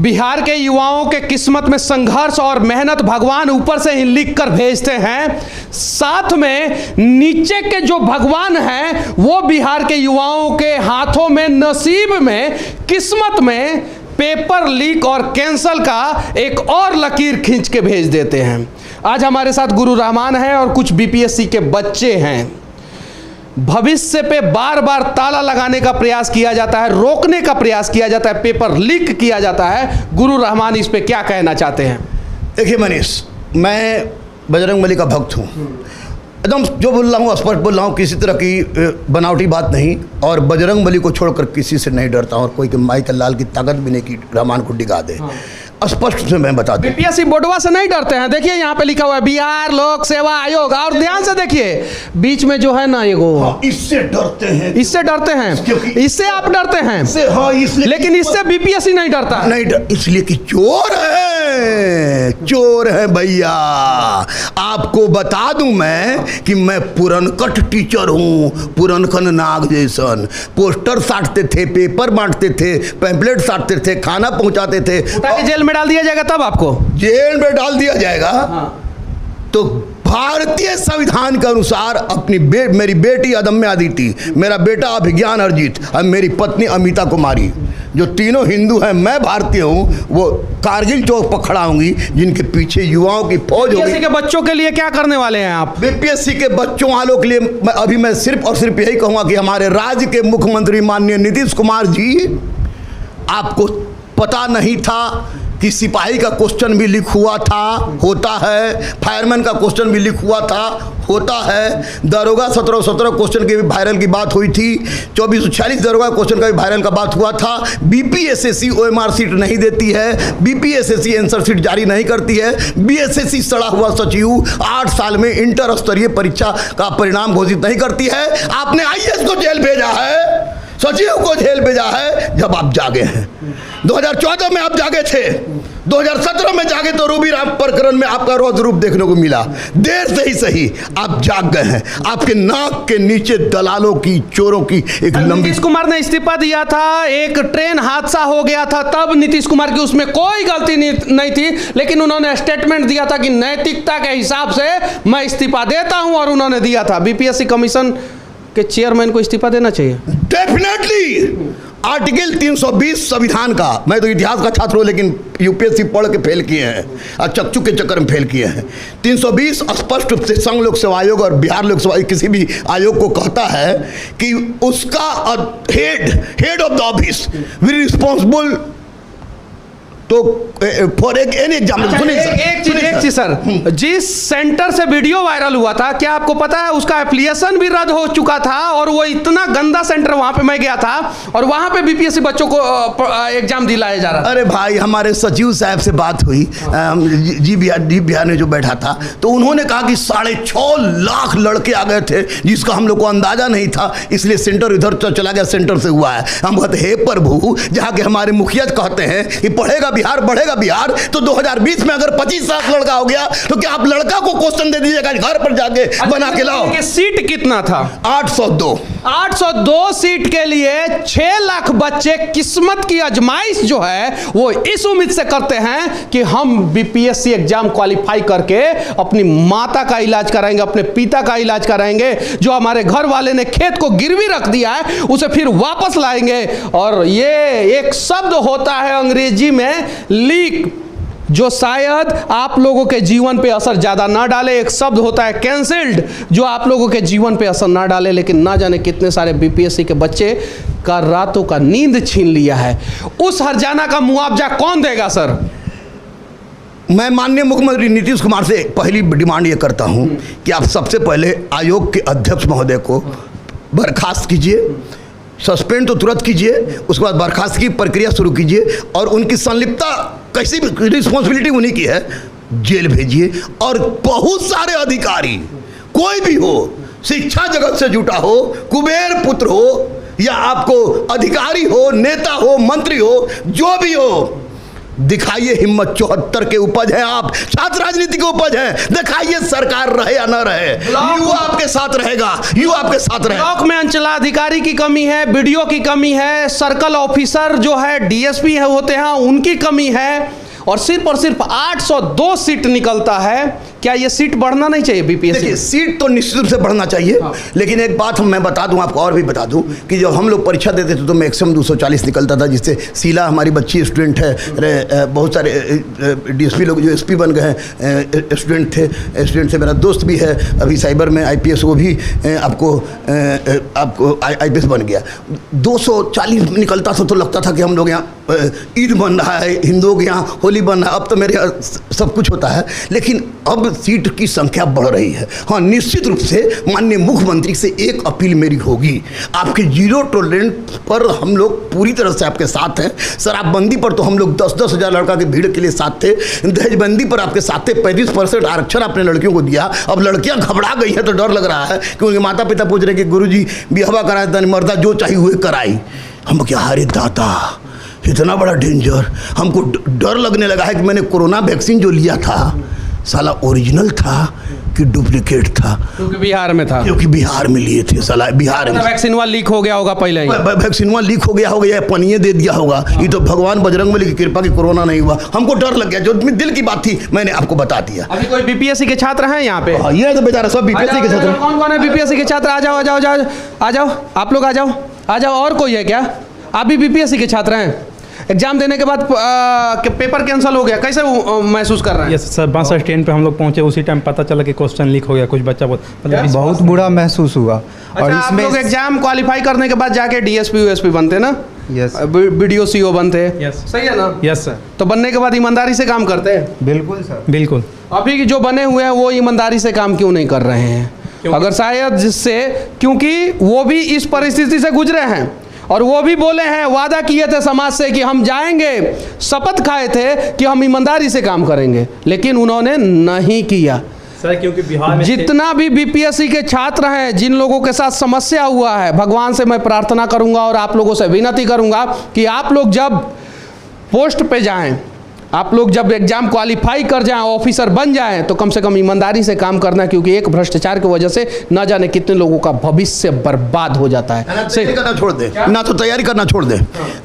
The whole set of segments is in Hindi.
बिहार के युवाओं के किस्मत में संघर्ष और मेहनत भगवान ऊपर से ही लिख कर भेजते हैं। साथ में नीचे के जो भगवान हैं वो बिहार के युवाओं के हाथों में, नसीब में, किस्मत में पेपर लीक और कैंसल का एक और लकीर खींच के भेज देते हैं। आज हमारे साथ गुरु रहमान हैं और कुछ बीपीएससी के बच्चे हैं। भविष्य पे बार बार ताला लगाने का प्रयास किया जाता है, रोकने का प्रयास किया जाता है, पेपर लीक किया जाता है। गुरु रहमान इस पे क्या कहना चाहते हैं? देखिए मनीष, मैं बजरंगबली का भक्त हूँ। एकदम जो बोल रहा हूँ स्पष्ट बोल रहा हूँ, किसी तरह की बनावटी बात नहीं। और बजरंगबली को छोड़कर किसी से नहीं डरता हूँ और कोई माई का लाल की ताकत भी नहीं कि रहमान को डिगा दे। स्पष्ट से मैं बता दूं, बीपीएससी बोर्डवा से नहीं डरते हैं। देखिए यहाँ पे लिखा हुआ है बिहार लोक सेवा आयोग, और ध्यान से देखिए बीच में जो है ना ये इससे डरते हैं, इससे डरते हैं, इससे आप डरते हैं। इसलिए, लेकिन इससे बीपीएससी नहीं डरता। नहीं इसलिए कि चोर है, चोर है भैया। आपको बता दूं मैं कि मैं पुरनकट टीचर हूँ, पुरनकन नाग जैसन। पोस्टर साटते थे, पेपर बांटते थे, पैम्पलेट साटते थे, खाना पहुंचाते थे। जेल में डाल दिया जाएगा तब आपको जेल में डाल दिया जाएगा। तो भारतीय संविधान के अनुसार अपनी मेरी बेटी अदम्य अदिति, मेरा बेटा अभिज्ञान अर्जित और मेरी पत्नी अमिता कुमारी, जो तीनों हिंदू हैं, मैं भारतीय हूँ, वो कारगिल चौक पर खड़ा होंगी, जिनके पीछे युवाओं की फौज होगी। बीपीएससी के बच्चों के लिए क्या करने वाले हैं आप? बीपीएससी के बच्चों वालों के लिए मैं सिर्फ और सिर्फ यही कहूँगा कि हमारे राज्य के मुख्यमंत्री माननीय नीतीश कुमार जी, आपको पता नहीं था कि सिपाही का क्वेश्चन भी लीक हुआ था, होता है, फायरमैन का क्वेश्चन भी लीक हुआ था, होता है, दरोगा 17 क्वेश्चन की भी वायरल की बात हुई थी, 2446 दरोगा क्वेश्चन का भी वायरल का बात हुआ था। बीपीएसएससी ओएमआर सीट नहीं देती है, बीपीएसएससी आंसर सीट जारी नहीं करती है, बीएसएससी सड़ा हुआ सचिव 8 साल में इंटर स्तरीय परीक्षा का परिणाम घोषित नहीं करती है। आपने आईएएस को जेल भेजा है, सचिव को जेल भेजा है जब आप जागे हैं। 2014 में आप जागे थे, 2017 में जागे तो रूबी राम प्रकरण में आपका रौद्र रूप देखने को मिला। देर से ही सही आप जाग गए हैं। आपके नाक के नीचे दलालों की, चोरों की एक लंबी। नीतीश कुमार ने इस्तीफा दिया था, एक ट्रेन हादसा हो गया था, तब नीतीश कुमार की उसमें कोई गलती नहीं थी, लेकिन उन्होंने स्टेटमेंट दिया था कि नैतिकता के हिसाब से मैं इस्तीफा देता हूं, और उन्होंने दिया था। बीपीएससी कमीशन के चेयरमैन को इस्तीफा देना चाहिए डेफिनेटली। आर्टिकल 320 संविधान का, मैं तो इतिहास का छात्र हूं लेकिन यूपीएससी पढ़ के फेल किए हैं और चकचू के चक्कर में फेल किए हैं। 320 स्पष्ट रूप से संघ लोक सेवा आयोग और बिहार लोक सेवा किसी भी आयोग को कहता है कि उसका head of the office will responsible तो फॉर एनी एग्जाम। एक चीज सर, जिस सेंटर से वीडियो वायरल हुआ था, क्या आपको पता है उसका एप्लीकेशन भी रद्द हो चुका था? और वो इतना गंदा सेंटर, वहां पे मैं गया था और वहां पे बीपीएससी बच्चों को एग्जाम दिलाया जा रहा था। अरे भाई, हमारे सचिव साहब से बात हुई, जी बिहार ने जो बैठा था, तो उन्होंने कहा कि 6.5 लाख लड़के आ गए थे, जिसका हम लोग को अंदाजा नहीं था, इसलिए सेंटर इधर चला गया, सेंटर से हुआ है। हम कहते हे प्रभु, जहाँ के हमारे मुखिया कहते हैं कि पढ़ेगा बिहार, बढ़ेगा बिहार, तो 2020 में अगर 25 लाख लड़का हो गया तो क्या आप लड़का को क्वेश्चन दे दीजिएगा घर पर जाके बना के लाओ? सीट कितना था? 802 सीट के लिए 6 लाख बच्चे किस्मत की आजमाइश जो है वो इस उम्मीद से करते हैं कि हम बीपीएससी एग्जाम क्वालिफाई करके अपनी माता का इलाज कराएंगे, अपने पिता का इलाज कराएंगे, जो हमारे घर वाले ने खेत को गिरवी रख दिया है उसे फिर वापस लाएंगे। और ये एक शब्द होता है अंग्रेजी में लीक, जो शायद आप लोगों के जीवन पे असर ज़्यादा ना डाले। एक शब्द होता है कैंसिल्ड, जो आप लोगों के जीवन पे असर ना डाले, लेकिन ना जाने कितने सारे बीपीएससी के बच्चे का रातों का नींद छीन लिया है। उस हर्जाना का मुआवजा कौन देगा सर? मैं माननीय मुख्यमंत्री नीतीश कुमार से पहली डिमांड ये करता हूँ कि आप सबसे पहले आयोग के अध्यक्ष महोदय को बर्खास्त कीजिए, सस्पेंड तो तुरंत कीजिए, उसके बाद बर्खास्त की प्रक्रिया शुरू कीजिए और उनकी संलिप्तता, कैसी भी रिस्पॉन्सिबिलिटी उन्हीं की है, जेल भेजिए। और बहुत सारे अधिकारी, कोई भी हो, शिक्षा जगत से जुटा हो, कुबेर पुत्र हो, या आपको अधिकारी हो, नेता हो, मंत्री हो, जो भी हो, दिखाइए हिम्मत, 74 के उपज है आप, छात्र राजनीति के उपज है, दिखाइए सरकार रहे या ना रहे, युवा आपके साथ रहेगा, युवा आपके साथ रहेगा। ब्लॉक में अंचलाधिकारी की कमी है, बीडीओ की कमी है, सर्कल ऑफिसर जो है डीएसपी है होते हैं उनकी कमी है, और सिर्फ 802 सीट निकलता है। क्या ये सीट बढ़ना नहीं चाहिए बीपीएससी? देखिए सीट तो निश्चित रूप से बढ़ना चाहिए, लेकिन एक बात मैं बता दूं आपको, और भी बता दूं कि जब हम लोग परीक्षा देते थे तो मैक्सिमम 240 निकलता था, जिससे शीला हमारी बच्ची स्टूडेंट है, बहुत सारे डीएसपी लोग जो एसपी बन गए हैं स्टूडेंट थे, स्टूडेंट से मेरा दोस्त भी है अभी साइबर में आईपीएस, वो भी आपको आईपीएस बन गया। 240 निकलता था तो लगता था कि हम लोग यहाँ ईद बन रहा है, हिंदुओं के यहाँ होली बन रहा है, अब तो मेरे सब कुछ होता है, लेकिन अब सीट की संख्या बढ़ रही है। हाँ, निश्चित रूप से माननीय मुख्यमंत्री से एक अपील मेरी होगी, आपके जीरो टॉलरेंस पर हम लोग पूरी तरह से आपके साथ हैं। शराबबंदी पर तो हम लोग 10-10 हज़ार लड़का की भीड़ के लिए साथ थे, दहेजबंदी पर आपके साथ थे, 35% आरक्षण आपने लड़कियों को दिया, अब लड़कियां घबरा गई हैं तो डर लग रहा है क्योंकि माता पिता पूछ रहे कि गुरुजी बिहवा कराए तन मर्दा जो चाहिए हुए कराई। हम क्या, अरे दाता इतना बड़ा डेंजर, हमको डर लगने लगा है कि मैंने कोरोना वैक्सीन जो लिया था साला ओरिजिनल था कि डुप्लीकेट था, क्योंकि बिहार में था, क्योंकि बिहार में लिए थे साला, बिहार में वैक्सीनवा लीक हो गया होगा पहले ही, वैक्सीनवा लीक हो गया होगा या पनिये दे दिया होगा। ये तो भगवान बजरंगबली की कृपा की कोरोना नहीं हुआ, हमको डर लग गया, जो दिल की बात थी मैंने आपको बता दिया। अभी कोई बीपीएससी के छात्र हैं यहाँ पे? ये तो बेचारा सब बीपीएससी के छात्र। कौन कौन है बीपीएससी के छात्र? आ जाओ आ जाओ आ जाओ, आप लोग आ जाओ आ जाओ। और कोई है क्या? आप भी बीपीएससी के छात्र हैं? एग्जाम देने के बाद पेपर कैंसिल हो गया, कैसे महसूस कर रहे हैं? यस सर, 62 स्टैंड पे हम लोग पहुंचे, उसी टाइम पता चला कि क्वेश्चन लीक हो गया, कुछ बच्चा बहुत बुरा महसूस हुआ। अच्छा, और इसमें आप लोग एग्जाम क्वालिफाई करने के बाद जाके डीएसपी यूएसपी बनते ना? यस। बीडीओ सीओ बनते? यस। सही है ना? Yes sir. तो बनने के बाद ईमानदारी से काम करते हैं? बिल्कुल सर, बिल्कुल। अभी जो बने हुए हैं वो ईमानदारी से काम क्यों नहीं कर रहे हैं? अगर शायद जिससे, क्योंकि वो भी इस परिस्थिति से गुजरे हैं और वो भी बोले हैं, वादा किए थे समाज से कि हम जाएंगे, शपथ खाए थे कि हम ईमानदारी से काम करेंगे, लेकिन उन्होंने नहीं किया। सर क्योंकि बिहार में जितना भी बीपीएससी के छात्र हैं, जिन लोगों के साथ समस्या हुआ है, भगवान से मैं प्रार्थना करूंगा और आप लोगों से विनती करूंगा कि आप लोग जब पोस्ट पे जाएं, आप लोग जब एग्जाम क्वालिफाई कर जाएं, ऑफिसर बन जाएं, तो कम से कम ईमानदारी से काम करना, क्योंकि एक भ्रष्टाचार की वजह से न जाने कितने लोगों का भविष्य बर्बाद हो जाता है। तैयारी करना छोड़ दे ना, तो तैयारी करना छोड़ दे,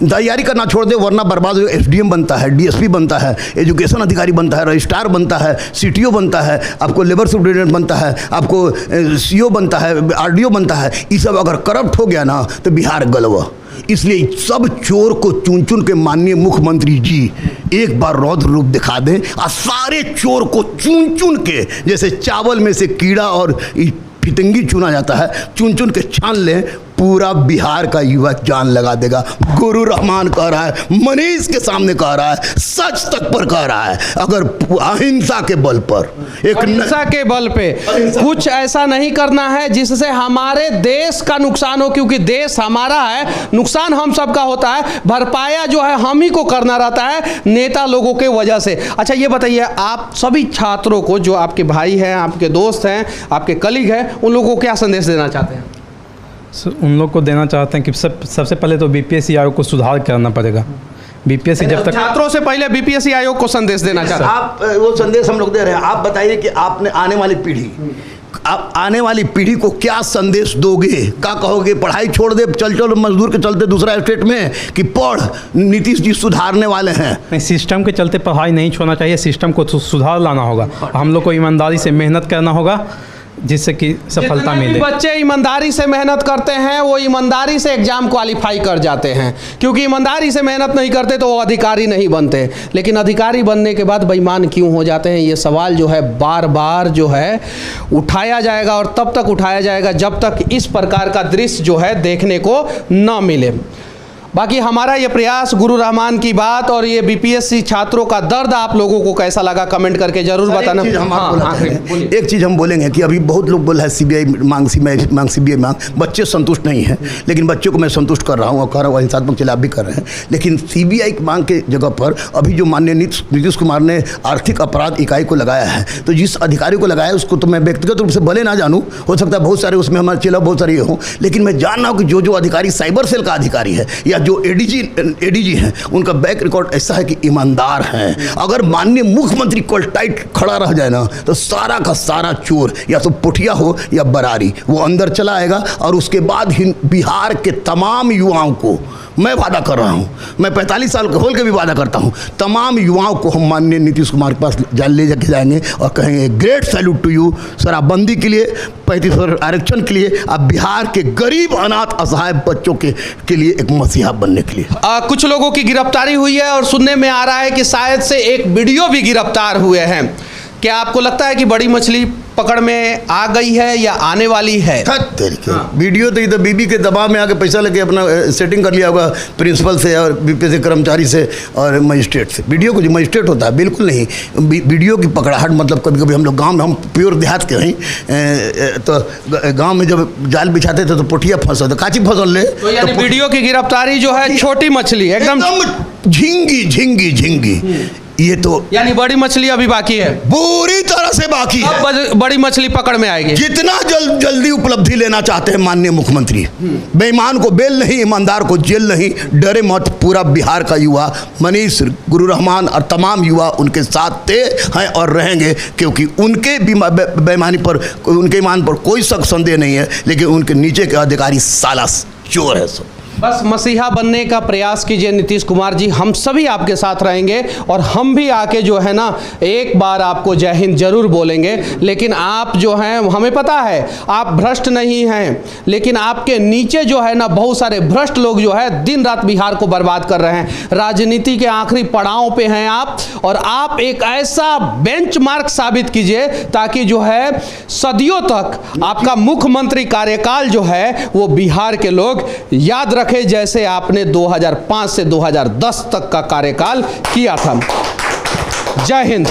तैयारी करना छोड़ दे, वरना बर्बाद हो। एसडीएम बनता है, डीएसपी बनता है, एजुकेशन अधिकारी बनता है, रजिस्ट्रार बनता है, सीटीओ बनता है, आपको लेबर सुपरिटेंडेंट बनता है, आपको सीओ बनता है, आरडीओ बनता है। ये सब अगर करप्ट हो गया ना तो बिहार गलवा। इसलिए सब चोर को चुन चुन के माननीय मुख्यमंत्री जी एक बार रौद्र रूप दिखा दें और सारे चोर को चुन चुन के, जैसे चावल में से कीड़ा और फितंगी चुना जाता है, चुन चुन के छान लें, पूरा बिहार का युवा जान लगा देगा। गुरु रहमान कह रहा है, मनीष के सामने कह रहा है, सच तक पर कह रहा है, अगर अहिंसा के बल पर, एक अहिंसा के बल पे कुछ ऐसा नहीं करना है जिससे हमारे देश का नुकसान हो, क्योंकि देश हमारा है, नुकसान हम सबका होता है, भरपाया जो है हम ही को करना रहता है नेता लोगों के वजह से। अच्छा ये बताइए, आप सभी छात्रों को, जो आपके भाई हैं, आपके दोस्त हैं, आपके कलीग हैं, उन लोगों को क्या संदेश देना चाहते हैं? उन लोग को देना चाहते हैं कि सबसे पहले तो बीपीएससी आयोग को सुधार करना पड़ेगा। बीपीएससी जब तक, छात्रों से पहले बीपीएससी आयोग को संदेश देना चाहते हैं। आप वो संदेश हम लोग दे रहे हैं। आप बताइए कि आपने आने वाली पीढ़ी, आप आने वाली पीढ़ी को क्या संदेश दोगे? क्या कहोगे? पढ़ाई छोड़ दे, चल चल मजदूर के चलते दूसरा स्टेट में, कि पढ़, नीतीश जी सुधारने वाले हैं? नहीं, सिस्टम के चलते पढ़ाई नहीं छोड़ना चाहिए, सिस्टम को सुधार लाना होगा। हम लोग को ईमानदारी से मेहनत करना होगा जिससे कि सफलता मिले। बच्चे ईमानदारी से मेहनत करते हैं, वो ईमानदारी से एग्जाम क्वालिफाई कर जाते हैं, क्योंकि ईमानदारी से मेहनत नहीं करते तो वो अधिकारी नहीं बनते। लेकिन अधिकारी बनने के बाद बेईमान क्यों हो जाते हैं, ये सवाल जो है बार बार जो है उठाया जाएगा, और तब तक उठाया जाएगा जब तक इस प्रकार का दृश्य जो है देखने को न मिले। बाकी हमारा ये प्रयास, गुरु रहमान की बात और ये बीपीएससी छात्रों का दर्द आप लोगों को कैसा लगा कमेंट करके जरूर बताना। एक चीज़ हम बोलेंगे कि अभी बहुत लोग बोल रहे हैं सीबीआई मांग, सीबीआई मांग, बच्चे संतुष्ट नहीं हैं, लेकिन बच्चों को मैं संतुष्ट कर रहा हूँ और कह रहा हूँ हिंसात्मक चलाप भी कर रहे हैं। लेकिन सीबीआई की मांग के जगह पर अभी जो माननीय नीतीश कुमार ने आर्थिक अपराध इकाई को लगाया है, तो जिस अधिकारी को लगाया है उसको तो मैं व्यक्तिगत रूप से भले ना जानूँ, हो सकता है बहुत सारे उसमें हमारे चेला बहुत सारे हों, लेकिन मैं जान रहा हूँ कि जो अधिकारी साइबर सेल का अधिकारी है या जो एडीजी हैं उनका बैक रिकॉर्ड ऐसा है कि ईमानदार हैं। अगर माननीय मुख्यमंत्री कल टाइट खड़ा रह जाए ना तो सारा का सारा चोर या तो पुठिया हो या बरारी वो अंदर चला आएगा। और उसके बाद बिहार के तमाम युवाओं को मैं वादा कर रहा हूँ, मैं 45 साल का होल के भी वादा करता हूँ, तमाम युवाओं को हम माननीय नीतीश कुमार के पास ले जाके जाएंगे और कहेंगे ग्रेट सैल्यूट टू यू, शराबबंदी के लिए, 35% आरक्षण के लिए, अब बिहार के गरीब अनाथ असहाय बच्चों के लिए एक मसीहा बनने के लिए। कुछ लोगों की गिरफ्तारी हुई है और सुनने में आ रहा है कि शायद से एक वीडियो भी गिरफ्तार हुए हैं। क्या आपको लगता है कि बड़ी मछली पकड़ में आ गई है या आने वाली है? वीडियो तो इधर बीबी के दबाव में आके पैसा लेके अपना सेटिंग कर लिया होगा प्रिंसिपल से और बीपीएससी कर्मचारी से और मजिस्ट्रेट से। वीडियो को जो मजिस्ट्रेट होता है बिल्कुल नहीं, वीडियो की पकड़ाहट मतलब कभी कभी हम लोग गांव में, हम प्योर देहात के हैं तो गांव में जब जाल बिछाते थे तो पुठिया फंसा था, काची फसल ले तो यानी वीडियो की गिरफ्तारी जो है छोटी मछली एकदम झिंगी ये तो यानी बड़ी मछली अभी बाकी है, पूरी तरह से बाकी है। अब बड़ी मछली पकड़ में आएगी। जितना जल्दी उपलब्धि लेना चाहते हैं माननीय मुख्यमंत्री, बेईमान को बेल नहीं, ईमानदार को जेल नहीं, डरे मत। पूरा बिहार का युवा मनीष, गुरु रहमान और तमाम युवा उनके साथ थे, हैं और रहेंगे, क्योंकि उनके बेईमानी पर, उनके ईमान पर कोई शक संदेह नहीं है, लेकिन उनके नीचे के अधिकारी साला चोर है। सब बस मसीहा बनने का प्रयास कीजिए नीतीश कुमार जी, हम सभी आपके साथ रहेंगे और हम भी आके जो है ना एक बार आपको जय हिंद जरूर बोलेंगे। लेकिन आप जो हैं, हमें पता है आप भ्रष्ट नहीं हैं, लेकिन आपके नीचे जो है ना बहुत सारे भ्रष्ट लोग जो है दिन रात बिहार को बर्बाद कर रहे हैं। राजनीति के आखिरी पड़ाव पे हैं आप, और आप एक ऐसा बेंचमार्क साबित कीजिए ताकि जो है सदियों तक आपका मुख्यमंत्री कार्यकाल जो है वो बिहार के लोग याद रखें, जैसे आपने 2005 से 2010 तक का कार्यकाल किया था। जय हिंद।